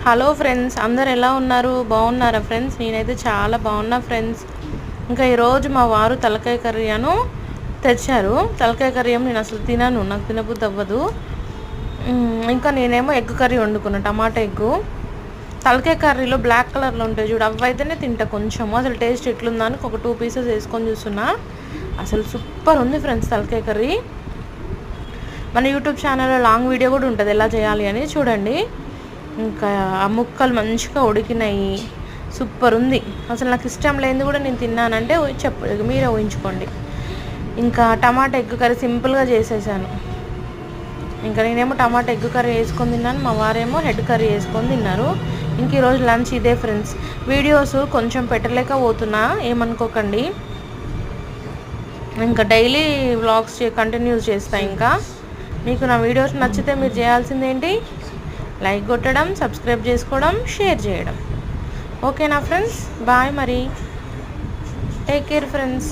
Hello friends, అందరు ఎలా ఉన్నారు? బాగున్నారా ఫ్రెండ్స్? నేనైతే చాలా బాగున్నా ఫ్రెండ్స్. ఇంకా ఈరోజు మా వారు తలకాయ కర్రీ తెచ్చారు. తలకాయ కర్రీ నేను అసలు తినను, నాకు తినబుద్ధి అవ్వదు. ఇంకా నేనేమో ఎగ్ కర్రీ వండుకున్నా, టమాటా ఎగ్గు. తలకాయ కర్రీలో బ్లాక్ కలర్లో ఉంటాయి చూడు, అవి అయితేనే తింటా కొంచెము. అసలు టేస్ట్ ఎట్లుందని ఒక 2 పీసెస్ వేసుకొని చూస్తున్నా. అసలు సూపర్ ఉంది ఫ్రెండ్స్ తలకాయ కర్రీ. మన యూట్యూబ్ ఛానల్లో లాంగ్ వీడియో కూడా ఉంటుంది ఎలా చేయాలి అని, చూడండి. ఇంకా ఆ ముక్కలు మంచిగా ఉడికినాయి, సూపర్ ఉంది. అసలు నాకు ఇష్టం లేనిది కూడా నేను తిన్నానంటే మీరే ఊహించుకోండి. ఇంకా టమాటా ఎగ్ కర్రీ సింపుల్గా చేసేసాను. ఇంకా నేనేమో టమాటా ఎగ్ కర్రీ వేసుకొని తిన్నాను, మా వారేమో హెడ్ కర్రీ వేసుకొని తిన్నారు. ఇంక ఈరోజు లంచ్ ఇదే ఫ్రెండ్స్. వీడియోస్ కొంచెం పెట్టలేకపోతున్నా, ఏమనుకోకండి. ఇంకా డైలీ వ్లాగ్స్ కంటిన్యూస్ చేస్తాను. ఇంకా మీకు నా వీడియోస్ నచ్చితే మీరు చేయాల్సింది ఏంటి? లైక్ కొట్టడం, సబ్స్క్రైబ్ చేసుకోవడం, షేర్ చేయడం. ఓకేనా ఫ్రెండ్స్? బాయ్, మరి టేక్ కేర్ ఫ్రెండ్స్.